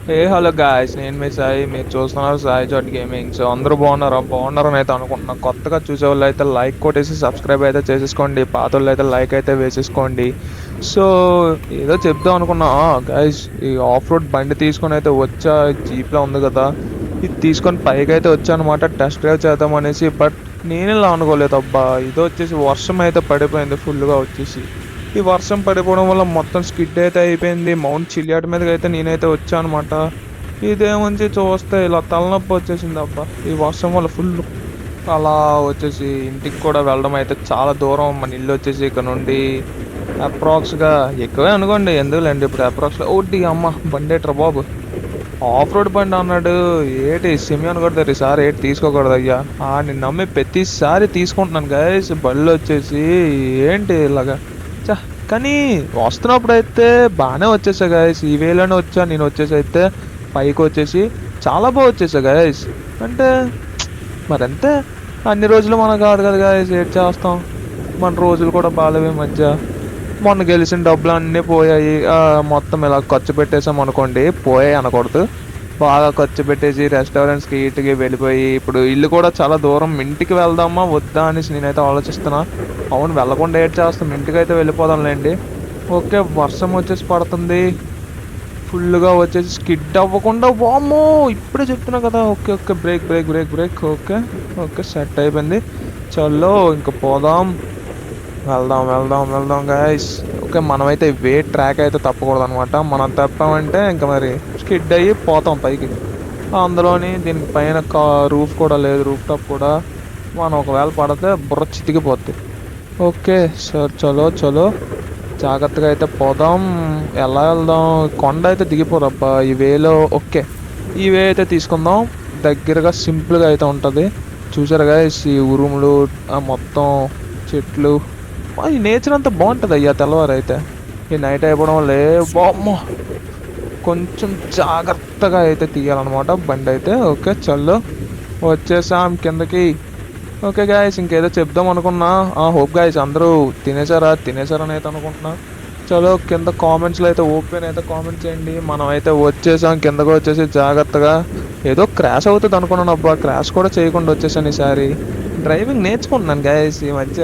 Hello guys, నేను మీ సాయి. మీరు చూస్తున్నారు సాయి జాట్ గేమింగ్. సో అందరూ బాగున్నారని అయితే అనుకుంటున్నా. కొత్తగా చూసే వాళ్ళు అయితే లైక్ కొట్టేసి సబ్స్క్రైబ్ అయితే చేసేసుకోండి. పాత వాళ్ళు అయితే లైక్ అయితే వేసేసుకోండి. సో ఏదో చెప్దాం అనుకున్నా గాయ్స్. ఈ ఆఫ్ రోడ్ బండి తీసుకొని అయితే వచ్చా. జీప్లో ఉంది కదా, ఇది తీసుకొని పైకి అయితే వచ్చా అనమాట, టెస్ట్ డ్రైవ్ చేద్దాం అనేసి. బట్ నేను ఇలా అనుకోలేదు అబ్బా. ఇది వచ్చేసి వర్షం అయితే పడిపోయింది ఫుల్గా వచ్చేసి. ఈ వర్షం పడిపోవడం వల్ల మొత్తం స్కిడ్ అయితే అయిపోయింది. మౌంట్ చిలియాట్ మీదకి అయితే నేనైతే వచ్చాను అనమాట. ఇదేముంచి చూస్తే ఇలా తలనొప్పి వచ్చేసింది అబ్బా. ఈ వర్షం వల్ల ఫుల్ అలా వచ్చేసి ఇంటికి కూడా వెళ్ళడం అయితే చాలా దూరం. మన ఇల్లు వచ్చేసి ఇక్కడ నుండి అప్రాక్స్గా ఎక్కువే అనుకోండి, ఎందుకులేండి ఇప్పుడు అప్రాక్స్గా. ఓటి అమ్మ బండేట్రా బాబు, ఆఫ్ రోడ్ బండి అన్నాడు. ఏటి సెమి అనకూడదు ఈసారి, ఏటి తీసుకోకూడదు అయ్యా. నేను నమ్మి ప్రతిసారి తీసుకుంటున్నాను గైస్ బళ్ళు వచ్చేసి. ఏంటి ఇలాగా చా. కానీ వస్తున్నప్పుడు అయితే బాగానే వచ్చేసా గైస్. ఈ వేలోనే వచ్చా నేను. వచ్చేసి అయితే పైకి వచ్చేసి చాలా బాగా వచ్చేసా గైస్. అంటే మరంతే, అన్ని రోజులు మనం కాదు కదా గైస్, ఏడ్ చేస్తాం. మన రోజులు కూడా బాగాలేవు ఈ మధ్య. మొన్న గెలిచిన డబ్బులు అన్నీ పోయాయి. మొత్తం ఇలా ఖర్చు పెట్టేసాం అనుకోండి, పోయాయి అనకూడదు, బాగా ఖర్చు పెట్టేసి రెస్టారెంట్స్కి ఇటుకి వెళ్ళిపోయి ఇప్పుడు ఇల్లు కూడా చాలా దూరం. ఇంటికి వెళ్దామా వద్దా అనేసి నేనైతే ఆలోచిస్తున్నా. అవును, వెళ్ళకుండా ఏడ్ చేస్తాం, ఇంటికి అయితే వెళ్ళిపోదాంలేండి. ఓకే, వర్షం వచ్చేసి పడుతుంది ఫుల్గా వచ్చేసి. స్కిడ్ అవ్వకుండా, వామ్మో ఇప్పుడే చెప్తున్నా కదా. Okay okay, break break break break. Okay okay, set అయిపోయింది. చలో ఇంక పోదాం, వెళ్దాం వెళ్దాం వెళ్దాం గాయస్. ఓకే, మనమైతే ట్రాక్ అయితే తప్పకూడదు అనమాట. మనం తప్పామంటే ఇంకా మరి స్కిడ్ అయ్యి పోతాం పైకి. అందులోని దీనికి పైన రూఫ్ కూడా లేదు, రూఫ్ టాప్ కూడా. మనం ఒకవేళ పడితే బుర్ర చితికిపోద్ది. ఓకే సార్, చలో చలో జాగ్రత్తగా అయితే పోదాం. ఎలా వెళ్దాం, కొండ అయితే దిగిపోదబ్బా ఈ వేలో. ఓకే, ఈ వే అయితే తీసుకుందాం. దగ్గరగా సింపుల్గా అయితే ఉంటుంది. చూసారు గాయస్, ఈ ఉరుములు, మొత్తం చెట్లు, ఈ నేచర్ అంతా బాగుంటుంది అయ్యా తెల్లవారు అయితే. ఈ నైట్ అయిపోవడం వల్లే బామ్మో కొంచెం జాగ్రత్తగా అయితే తీయాలన్నమాట బండి అయితే. ఓకే చల్లో వచ్చేసాం కిందకి. ఓకే గాయస్, ఇంకేదో చెప్దాం అనుకున్నా. హోప్ గాయస్ అందరూ తినేసారని అయితే అనుకుంటున్నా. చలో కింద కామెంట్స్లో అయితే ఓపెన్ అయితే కామెంట్ చేయండి. మనం అయితే వచ్చేసాం కిందకు. వచ్చేసి జాగ్రత్తగా, ఏదో క్రాష్ అవుతుంది అనుకున్నాను అబ్బా, క్రాష్ కూడా చేయకుండా వచ్చేసాను ఈసారి. డ్రైవింగ్ నేర్చుకుంటున్నాను గాయస్ ఈ మధ్య,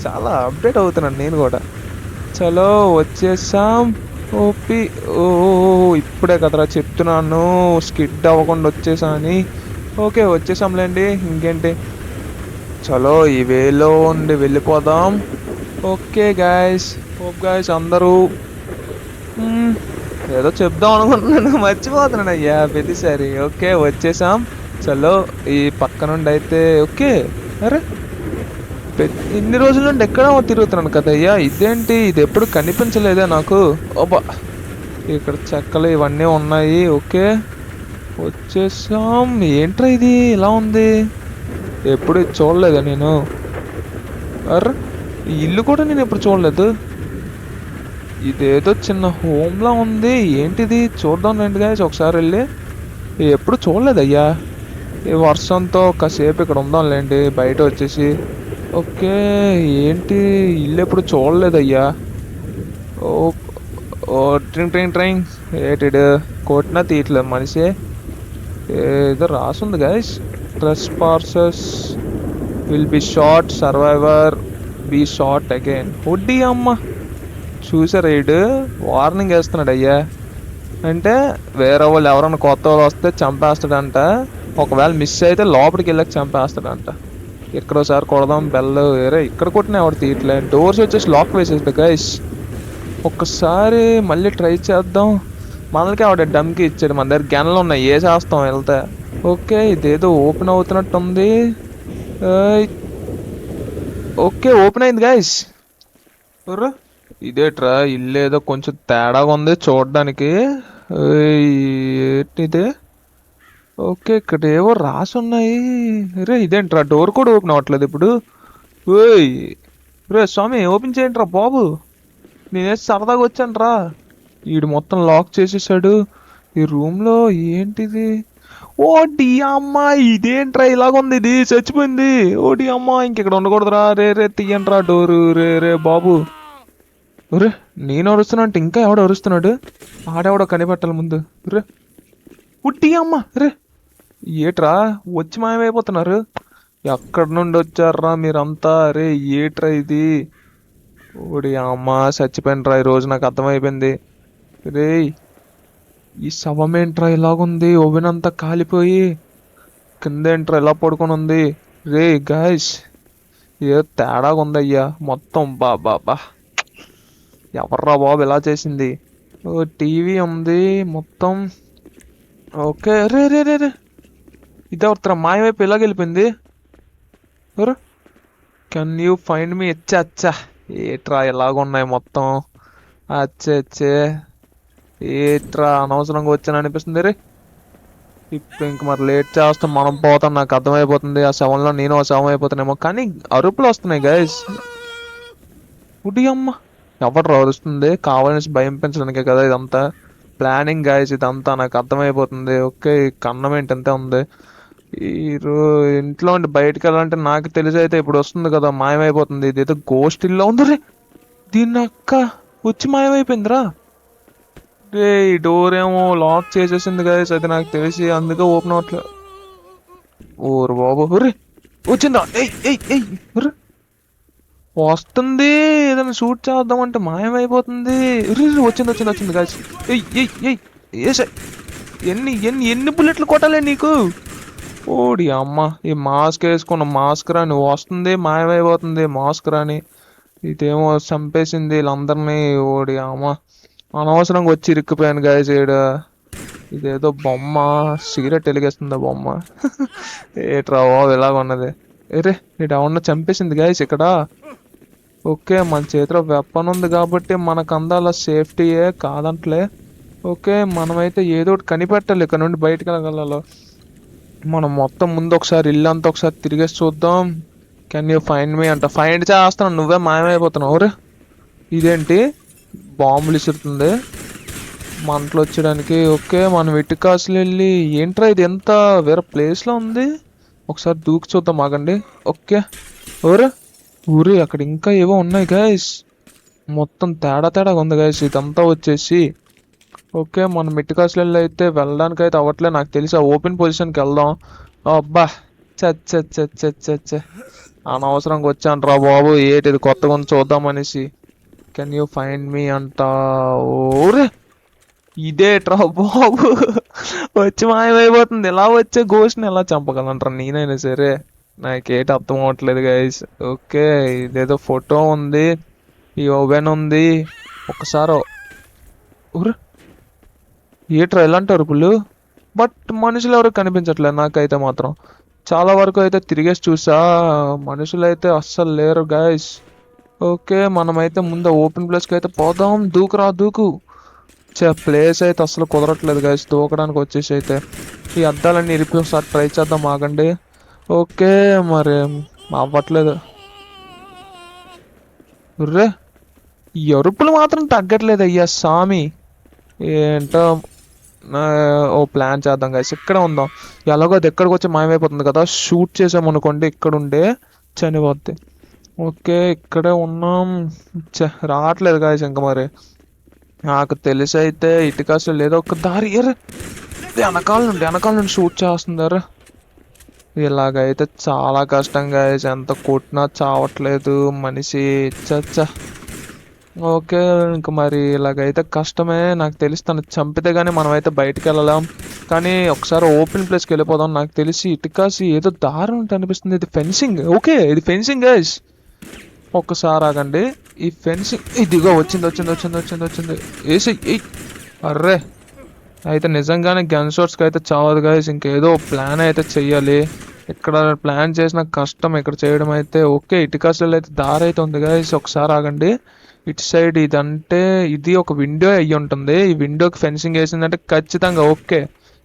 చాలా అప్డేట్ అవుతున్నాను నేను కూడా. చలో వచ్చేసాం. ఓపి ఓ ఇప్పుడే కదరా చెప్తున్నాను స్కిడ్ అవ్వకుండా వచ్చేసా అని. ఓకే వచ్చేసాంలేండి, ఇంకేంటి. చలో ఈ వేలో ఉండి వెళ్ళిపోదాం. ఓకే గాయస్, హోప్ గాయస్ అందరూ ఏదో చెప్దాం అనుకుంటున్నాను మర్చిపోతున్నాను అయ్యా ప్రతిసారి. ఓకే వచ్చేసాం. చలో ఈ పక్క నుండి అయితే. ఓకే, అరే ఇన్ని రోజుల నుండి ఎక్కడో తిరుగుతున్నాను కదయ్యా, ఇదేంటి ఇది ఎప్పుడు కనిపించలేదే నాకు. ఓబా, ఇక్కడ చెక్కలు ఇవన్నీ ఉన్నాయి. ఓకే వచ్చేసాం. ఏంట్రా ఇది ఇలా ఉంది, ఎప్పుడు చూడలేదు నేను. అర్ర ఈ ఇల్లు కూడా నేను ఎప్పుడు చూడలేదు. ఇదేదో చిన్న హోమ్లా ఉంది. ఏంటిది చూద్దాం రండి గాయస్ ఒకసారి వెళ్ళి. ఎప్పుడు చూడలేదయ్యా. ఈ వర్షంతో కాసేపు ఇక్కడ ఉందాంలేండి బయట వచ్చేసి. ఓకే ఏంటి ఇల్లు ఎప్పుడు చూడలేదయ్యా. ఓ ఓ ట్రింగ్ ట్రింగ్ ట్రింగ్. ఏటిడు కొట్టినా తీయట్లేదు మనిషి. ఏదో రాసుంది guys, trespassers will be shot, survivor be shot again. వడ్డీ అమ్మ చూసారా, ఈడు వార్నింగ్ వేస్తున్నాడు అయ్యా. అంటే వేరే వాళ్ళు ఎవరైనా కొత్త వాళ్ళు వస్తే చంపేస్తాడంట. ఒకవేళ మిస్ అయితే లోపలికి వెళ్ళాక చంపేస్తాడంట. ఇక్కడోసారి కొడదాం బెల్. వేరే ఇక్కడ కొట్టినా ఎవడు తీయట్లే. డోర్స్ వచ్చేసి లాక్ వేసేది గైస్. ఒక్కసారి మళ్ళీ ట్రై చేద్దాం. మనకి ఆవిడ డమ్కి ఇచ్చాడు, మన దగ్గర గన్లు ఉన్నాయి, వేసేస్తాం వెళ్తే. ఓకే ఇదేదో ఓపెన్ అవుతున్నట్టు ఉంది. ఓకే ఓపెన్ అయింది గైస్. ఇదేట్రా ఇల్లు ఏదో కొంచెం తేడాగా ఉంది చూడడానికి. ఏంటిదే. ఓకే ఇక్కడ ఏవో రాసి ఉన్నాయి. రే ఇదేంట్రా డోర్ కూడా ఓపెన్ అవ్వట్లేదు ఇప్పుడు. ఓయ్ రే స్వామి ఓపెన్ చేయండి రా బాబు, నేనేసి సరదాగా వచ్చాను రా. వీడు మొత్తం లాక్ చేసేసాడు ఈ రూమ్లో. ఏంటిది. ఓ డి అమ్మ ఇదేంట్రా ఇలాగుంది, ఇది చచ్చిపోయింది. ఓ డి అమ్మ ఇంకెక్కడ ఉండకూడదురా. రే రే తీయండి రా డోరు. రే రే బాబు. రే నేను అరుస్తున్నా అంటే ఇంకా ఎవడో అరుస్తున్నాడు. ఆడెవడో కనిపెట్టాలి ముందు. రే ఉట్టి అమ్మ రే ఏట్రా వచ్చి మాయమైపోతున్నారు. ఎక్కడి నుండి వచ్చారా మీరంతా? అరే ఏట్రా ఇది? ఓడి అమ్మ చచ్చిపోయినరా ఈరోజు నాకు అర్థమైపోయింది. రే ఈ శవం ఏంట్రా ఇలాగుంది? ఓవెన్ అంతా కాలిపోయి కింద ఏంట్రా ఇలా పడుకొని ఉంది? రే గాయస్ ఏదో తేడాగా ఉందయ్యా మొత్తం. బా ఎవర్రా బాబు ఇలా చేసింది? ఓ టీవీ ఉంది మొత్తం. ఓకే రే రే రే రే ఇదెవరితరా మాయమైపు ఇలాగ వెళ్ళిపోయింది? ఎవరు? కెన్ యూ ఫైండ్ మీ? అచ్చా అచ్చా ఏట్రా ఇలాగున్నాయి మొత్తం. అచ్చే ఏట్రా అనవసరంగా వచ్చాను అనిపిస్తుంది. రే ఇప్పుడు ఇంక మరి లేట్ చేస్తాం, మనం పోతాం. నాకు అర్థమైపోతుంది ఆ శవంలో నేను ఆ శవం అయిపోతానేమో. కానీ అరుపులు వస్తున్నాయి గైస్. ఉడి అమ్మ ఎవరు అరుస్తుంది? కావాలని భయం పెంచడానికే కదా ఇదంతా ప్లానింగ్ గైస్. ఇదంతా నాకు అర్థమైపోతుంది. ఓకే కన్నం ఏంటి అంతే ఉంది. ఇంట్లో ఉండి బయటకు వెళ్ళాలంటే నాకు తెలిసి అయితే ఇప్పుడు వస్తుంది కదా మాయమైపోతుంది. ఇదేదో గోస్ట్ ఇల్లు ఉంది. రే దీన్ని అక్క వచ్చి మాయమైపోయిందిరా. రే ఈ డోర్ ఏమో లాక్ చేసేసింది గైస్, అది నాకు తెలిసి అందుకే ఓపెన్ అవట్లేదు. ఓరు బాబు రే వచ్చిందా? రే వస్తుంది ఏదైనా షూట్ చేద్దామంటే మాయమైపోతుంది. వచ్చింది గైస్. ఎన్ని ఎన్ని ఎన్ని బుల్లెట్లు కొట్టాలి నీకు? ఓడి అమ్మ ఈ మాస్క్ వేసుకున్న మాస్క్ రాని వస్తుంది మాయమైపోతుంది. మాస్క్ రాని ఇదేమో చంపేసింది వీళ్ళందరినీ. ఓడి అమ్మ అనవసరంగా వచ్చి ఇరుక్కుపోయాను గాయస్. ఇదేదో బొమ్మ సిగరెట్ వెలిగేస్తుంది బొమ్మ. ఏట్రా బాబు ఇలాగ ఉన్నది. ఏరే ఇటు అవున్న చంపేసింది గాయస్ ఇక్కడ. ఓకే మన చేతిలో వెపన్ ఉంది కాబట్టి మనకు అందాల సేఫ్టీయే కాదంటలే. ఓకే మనమైతే ఏదో ఒకటి కనిపెట్టాలి ఇక్కడ నుండి బయటకు వెళ్ళగలలో. మనం మొత్తం ముందు ఒకసారి ఇల్లు అంతా ఒకసారి తిరిగేసి చూద్దాం. కెన్ యూ ఫైండ్ మీ అంట. ఫైండ్ చేస్తున్నాను నువ్వే మాయమైపోతున్నావు. రే ఇదేంటి బాంబులు ఇసురుతుంది మంటలు వచ్చడానికి? ఓకే మనం ఇటుకాసులు వెళ్ళి ఏంట్రా ఇది ఎంత వేరే ప్లేస్లో ఉంది, ఒకసారి దూకి చూద్దాం ఆగండి. ఓకే ఊరే అక్కడ ఇంకా ఏవో ఉన్నాయి గైస్. మొత్తం తేడాగా ఉంది గైస్ ఇదంతా వచ్చేసి. ఓకే మనం ఇటుకాసులు వెళ్ళి అయితే వెళ్ళడానికి అయితే అవ్వట్లే నాకు తెలిసి. ఆ ఓపెన్ పొజిషన్కి వెళ్దాం. అబ్బా చచ్చ అనవసరంగా వచ్చాను రా బాబు. ఇది కొత్తగా ఉంది చూద్దామనేసి. కెన్ యూ ఫైండ్ మీ అంట. ఓరే ఇదేట్రా బాబు వచ్చి మాయమైపోతుంది. ఇలా వచ్చే గోష్ని ఎలా చంపగలంటారా నేనైనా సరే? నాకేటి అర్థం అవ్వట్లేదు గైస్. ఓకే ఇదేదో ఫోటో ఉంది, ఈ ఓవెన్ ఉంది. ఒకసారి ఏట్రా ఎలాంటి అరుపులు? బట్ మనుషులు ఎవరు కనిపించట్లేదు నాకైతే మాత్రం. చాలా వరకు అయితే తిరిగేసి చూసా, మనుషులు అయితే అస్సలు లేరు గైస్. ఓకే మనమైతే ముందు ఓపెన్ ప్లేస్కి అయితే పోదాం. దూకు. ప్లేస్ అయితే అసలు కుదరట్లేదు గైస్ దూకడానికి. వచ్చేసి అయితే ఈ అద్దాలన్నీ ఇరిపి ఒకసారి ట్రై చేద్దాం ఆగండి. ఓకే మరి అవ్వట్లేదు. రే ఈ అరుపులు మాత్రం తగ్గట్లేదు అయ్యా స్వామి. ఏంటో ఓ ప్లాన్ చేద్దాం గైస్. ఇక్కడే ఉందాం. ఎలాగో అది ఎక్కడికి వచ్చి మాయమైపోతుంది కదా. షూట్ చేసామనుకోండి ఇక్కడ ఉండే చనిపోద్ది. ఓకే ఇక్కడే ఉన్నాం. రావట్లేదు గైస్ ఇంకా. మరి నాకు తెలిసి అయితే ఇటుకాసులు లేదో ఒక దారి వెనకాల నుండి షూట్ చేస్తున్నారు. ఇలాగైతే చాలా కష్టం గైస్. ఎంత కొట్టినా చావట్లేదు మనిషి. ఓకే ఇంక మరి ఇలాగైతే కష్టమే. నాకు తెలిసి తను చంపితే కానీ మనమైతే బయటికి వెళ్ళలేం. కానీ ఒకసారి ఓపెన్ ప్లేస్కి వెళ్ళిపోదాం. నాకు తెలిసి ఇటుకాసి ఏదో దారి ఉంటే అనిపిస్తుంది. ఇది ఫెన్సింగ్. ఓకే ఇది ఫెన్సింగ్ గైస్. ఒక్కసారి ఆగండి. ఈ ఫెన్సింగ్ ఇదిగో వచ్చింది. వేసి అర్రే అయితే నిజంగానే గన్ షాట్స్కి అయితే చావదు గైస్. ఇంకేదో ప్లాన్ అయితే చెయ్యాలి. ఇక్కడ ప్లాన్ చేసిన కష్టం ఇక్కడ చేయడం అయితే. ఓకే ఇటుకాసులు అయితే దారి అయితే ఉంది గైస్. ఒకసారి ఆగండి. ఇటు సైడ్ ఇదంటే ఇది ఒక విండో అయ్యి ఉంటుంది. ఈ విండోకి ఫెన్సింగ్ వేసిందంటే ఖచ్చితంగా ఓకే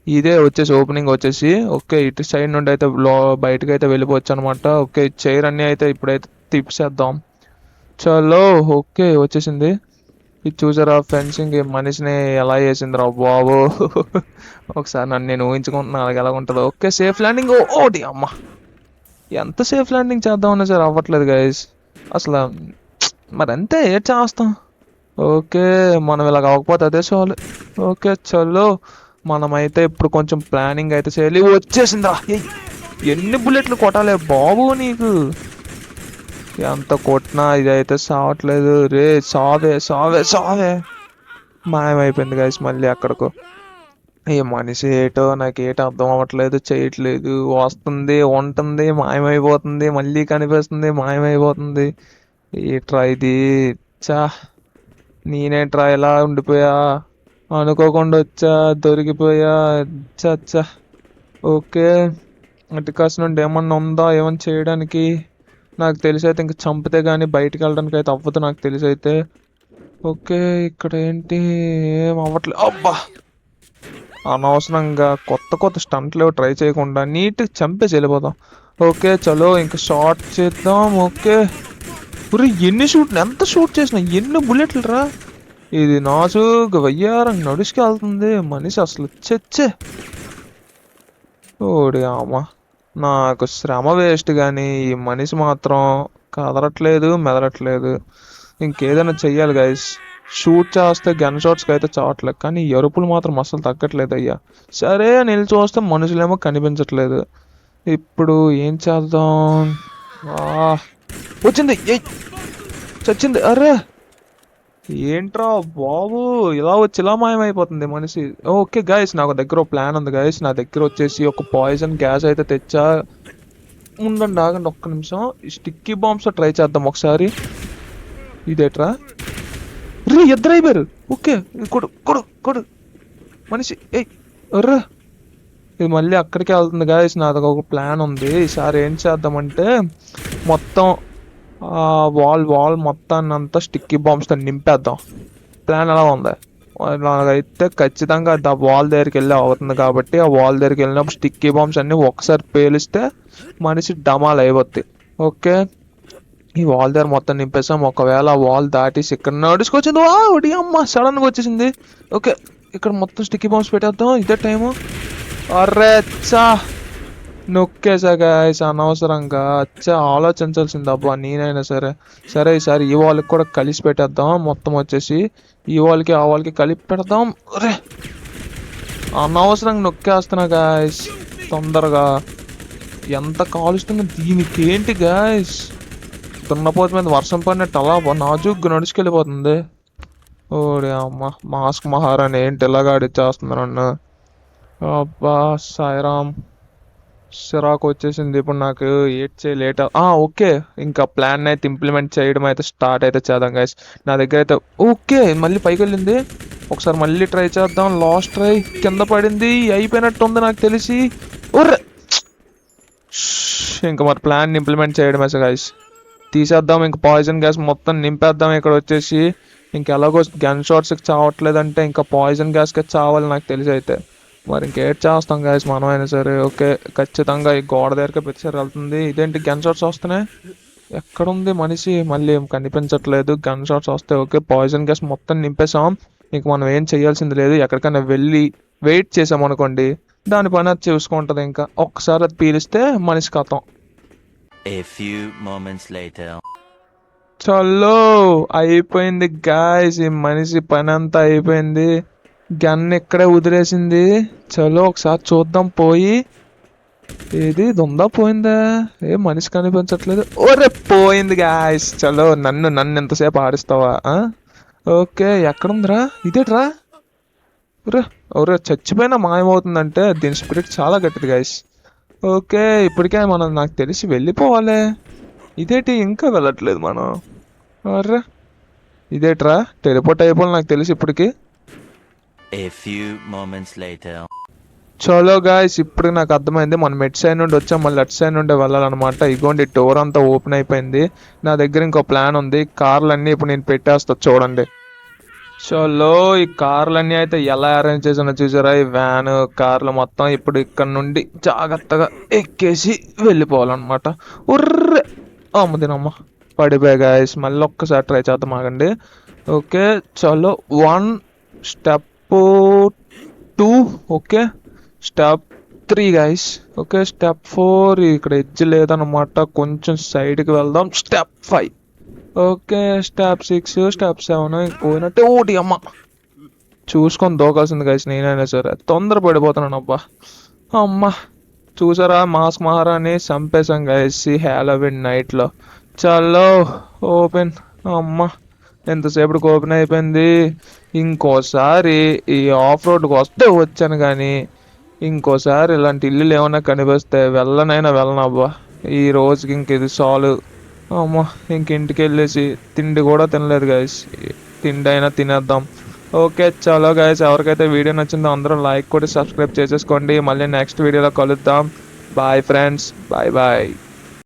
ఇదే వచ్చేసి ఓపెనింగ్ వచ్చేసి. ఓకే ఇటు సైడ్ నుండి అయితే బయటకు అయితే వెళ్ళిపోవచ్చు అనమాట. ఓకే చైర్ అన్నీ అయితే ఇప్పుడైతే తిప్పేద్దాం. చలో ఓకే వచ్చేసింది. ఇది చూసారా ఫెన్సింగ్ మనిషిని ఎలా చేసిందిరా బాబు. ఒకసారి నన్ను నేను ఊహించుకుంటున్నా అలాగే ఎలా ఉంటుందో. Okay safe landing. ఓడి అమ్మ ఎంత సేఫ్ ల్యాండింగ్ చేద్దామన్నా సరే అవ్వట్లేదు గైస్ అసలు. మరి అంతే చేస్తాం. ఓకే మనం ఇలాగ అవ్వకపోతే అదే చాలు. ఓకే చలో మనమైతే ఇప్పుడు కొంచెం ప్లానింగ్ అయితే చేయాలి. వచ్చేసిందా? ఎన్ని బుల్లెట్లు కొట్టాలి బాబు నీకు? ఎంత కొట్టినా ఇదైతే సావట్లేదు రే. సావే సావే సావే. మాయమైపోయింది గైస్ మళ్ళీ అక్కడికో. ఈ మనిషి ఏటో నాకేటో అర్థం అవ్వట్లేదు, చేయట్లేదు. వస్తుంది, ఉంటుంది, మాయమైపోతుంది, మళ్ళీ కనిపిస్తుంది, మాయమైపోతుంది. ఏట్రా ఇది? చా, నేనేట్రా ఇలా ఉండిపోయా? అనుకోకుండా వచ్చా, దొరికిపోయా. చచ్చా. ఓకే, అటుకాసి నుండి ఏమన్నా ఉందా ఏమన్నా చేయడానికి? నాకు తెలిసి అయితే ఇంక చంపితే కానీ బయటికి వెళ్ళడానికి అయితే అవ్వదు నాకు తెలిసి అయితే. ఓకే, ఇక్కడ ఏంటి? ఏం అవ్వట్లేదు. అబ్బా, అనవసరంగా కొత్త కొత్త స్టంట్లు ట్రై చేయకుండా నీట్గా చంపేసి వెళ్ళిపోదాం. ఓకే చలో, ఇంకా షార్ట్ చేద్దాం. ఓకే, ఒరే ఎంత షూట్ చేసినా ఎన్ని బుల్లెట్లు రా. ఇది నాజుగా వయ్యారం నడుచుకెళ్తుంది మనిషి అసలు. చచ్చే, ఓడి అమ్మ, నాకు శ్రమ వేస్ట్ కానీ ఈ మనిషి మాత్రం కదలట్లేదు, మెదలట్లేదు. ఇంకేదైనా చెయ్యాలి గైస్. షూట్ చేస్తే గన్ షాట్స్కి అయితే చావట్లేదు, కానీ ఎరుపులు మాత్రం అసలు తగ్గట్లేదు అయ్యా. సరే నిలిచి చూస్తే మనుషులేమో కనిపించట్లేదు. ఇప్పుడు ఏం చేద్దాం? వచ్చింది, చచ్చింది. అరే ఏంట్రా బాబు, ఇలా వచ్చి ఇలా మాయమైపోతుంది మనిషి. ఓకే గైస్, నాకు దగ్గర ఒక ప్లాన్ ఉంది గైస్. నా దగ్గర వచ్చేసి ఒక పాయిజన్ గ్యాస్ అయితే తెచ్చా. ఉండండి, ఆగండి ఒక్క నిమిషం. స్టిక్కీ బాంబ్స్ ట్రై చేద్దాం ఒకసారి. ఇదేట్రా రే, ఇద్దరు అయిపోయారు. ఓకే, కొడు కొడు కొడు మనిషి. అర్రా, ఇది మళ్ళీ అక్కడికే వెళ్తుంది గాయస్. నాది ఒక ప్లాన్ ఉంది. ఈసారి ఏం చేద్దామంటే మొత్తం వాల్ మొత్తాన్ని అంతా స్టిక్కీ బాంబ్స్తో నింపేద్దాం. ప్లాన్ ఎలా ఉంది? నాకైతే ఖచ్చితంగా ఆ వాల్ దగ్గరికి వెళ్ళి అవుతుంది కాబట్టి ఆ వాల్ దగ్గరికి వెళ్ళినప్పుడు స్టిక్కీ బాంబ్స్ అన్ని ఒకసారి పేలిస్తే మనిషి డమాల్ అయిపోద్ది. ఓకే, ఈ వాల్ దగ్గర మొత్తం నింపేసాం. ఒకవేళ ఆ వాల్ దాటేసి ఇక్కడ నడుచుకొచ్చింది. ఒడి అమ్మ, సడన్గా వచ్చేసింది. ఓకే, ఇక్కడ మొత్తం స్టిక్కీ బాంబ్స్ పెట్టేద్దాం. ఇదే టైము. అర్రే అచ్చా, నొక్కేసా గాయస్ అనవసరంగా. అచ్చా, ఆలోచించాల్సింది అబ్బా నేనైనా సరే. సరే ఈసారి ఈ వాళ్ళకి కూడా కలిసి పెట్టేద్దాం. మొత్తం వచ్చేసి ఈ వాళ్ళకి ఆ వాళ్ళకి కలిపి పెడదాం. అరే అనవసరంగా నొక్కేస్తున్నా గాయస్ తొందరగా. ఎంత కాలుస్తుంది దీనికి ఏంటి గాయస్? దున్నపోతు మీద వర్షం పడినట్టు అలా నాజుగ్గు నడుచుకెళ్ళిపోతుంది. ఓడి అమ్మ, మాస్క్ మహారాణి ఏంటి ఇలాగా అడిచేస్తుంది నన్ను? అబ్బా సాయిరామ్, సిరాకు వచ్చేసింది ఇప్పుడు నాకు. లేట్. ఓకే, ఇంకా ప్లాన్ అయితే ఇంప్లిమెంట్ చేయడం అయితే స్టార్ట్ అయితే చేద్దాం గైస్. నా దగ్గర అయితే ఓకే, మళ్ళీ పైకి వెళ్ళింది. ఒకసారి మళ్ళీ ట్రై చేద్దాం. లాస్ట్ ట్రై, కింద పడింది. అయిపోయినట్టు ఉంది నాకు తెలిసి. ఒర్రే, ఇంకా మరి ప్లాన్ ఇంప్లిమెంట్ చేయడమే గైస్. తీసేద్దాం, ఇంక పాయిజన్ గ్యాస్ మొత్తం నింపేద్దాం ఇక్కడ వచ్చేసి. ఇంకెలాగో గన్ షాట్స్కి చావట్లేదంటే ఇంకా పాయిజన్ గ్యాస్కి చావాలి నాకు తెలిసి అయితే. మరి ఇంకేట్ చేస్తాం గాయస్ మనమైనా సరే. ఓకే, ఖచ్చితంగా ఈ గోడ దగ్గరికి పిక్చర్ వెళ్తుంది. ఇదేంటి గన్ షాట్స్ వస్తున్నాయి? ఎక్కడుంది మనిషి? మళ్ళీ ఏం కనిపించట్లేదు. గన్ షాట్స్ వస్తాయి. ఓకే, పాయిజన్ గ్యాస్ మొత్తం నింపేసాం. ఇంక మనం ఏం చేయాల్సింది లేదు. ఎక్కడికైనా వెళ్ళి వెయిట్ చేసాం అనుకోండి, దాని పని అది చూసుకుంటుంది. ఇంకా ఒక్కసారి అది పీలిస్తే మనిషి కథం. A few moments later. చలో, అయిపోయింది గాయస్, ఈ మనిషి పని అంతా అయిపోయింది. గన్ ఇక్కడే వదిలేసింది. చలో ఒకసారి చూద్దాం పోయి. ఏది దొందా పోయిందా? ఏ మనిషి కనిపించట్లేదు. ఓరే పోయింది గాయస్. చలో, నన్ను ఎంతసేపు ఆడిస్తావా? ఓకే, ఎక్కడుందిరా? ఇదేట్రా? ఒరే చచ్చిపోయినా మాయమవుతుందంటే దీని స్పిరిట్ చాలా గట్టిది గాయస్. ఓకే, ఇప్పటికే మనం నాకు తెలిసి వెళ్ళిపోవాలి. ఇదేంటి ఇంకా వెళ్ళట్లేదు మనం? అర్రే ఇదేట్రా, టెలిపోర్ట్ అయిపోవాలి నాకు తెలిసి ఇప్పటికి. A few moments later. చలో గాయస్, ఇప్పుడు నాకు అర్థమైంది. మనం ఎట్ సైడ్ నుండి వచ్చాం, మళ్ళీ అటు సైడ్ నుండి వెళ్ళాలన్నమాట. ఇగోండి డోర్ అంతా ఓపెన్ అయిపోయింది. నా దగ్గర ఇంకో ప్లాన్ ఉంది. కార్లన్నీ ఇప్పుడు నేను పెట్టేస్తా చూడండి. చలో, ఈ కార్లన్నీ అయితే ఎలా అరేంజ్ చేసినా చూసారా? ఈ వ్యాన్ కార్లు మొత్తం ఇప్పుడు ఇక్కడ నుండి జాగ్రత్తగా ఎక్కేసి వెళ్ళిపోవాలన్నమాట. ఉర్రే అమ్మదినమ్మ, పడిపోయా గాయస్. మళ్ళీ ఒక్కసారి ట్రై చేద్దాం, ఆగండి. ఓకే చలో, 1 step 2. Okay, step 3 guys. Okay, step 4. ఇక్కడ ఎడ్జ్ లేదన్నమాట, కొంచెం సైడ్కి వెళ్దాం. స్టెప్ 5. Okay, step 6, step 7. పోయినట్టే. ఓటి అమ్మ, చూసుకొని దూకాల్సింది గైస్ నేనైనా సరే. తొందరపడిపోతున్నాను అబ్బా. అమ్మ చూసారా మాస్క్ మహారాణి చంపేశాం గైస్ ఈ హ్యాలోవిన్ నైట్లో. చలో ఓపెన్. అమ్మ ఎంతసేపటికి ఓపెన్ అయిపోయింది. ఇంకోసారి ఈ ఆఫ్ రోడ్కి వస్తే వచ్చాను కానీ ఇంకోసారి ఇలాంటి ఇల్లులు ఏమైనా కనిపిస్తే వెళ్ళనైనా వెళ్ళనబ్బా. ఈ రోజుకి ఇంక ఇది సాల్వ్. అమ్మ ఇంక ఇంటికి వెళ్ళేసి తిండి కూడా తినలేదు గైస్. తిండి అయినా తినేద్దాం. ఓకే చలో గైస్, ఎవరికైతే వీడియో నచ్చిందో అందరూ లైక్ కొట్టి సబ్స్క్రైబ్ చేసేసుకోండి. మళ్ళీ నెక్స్ట్ వీడియోలో కలుద్దాం. Bye friends, bye bye.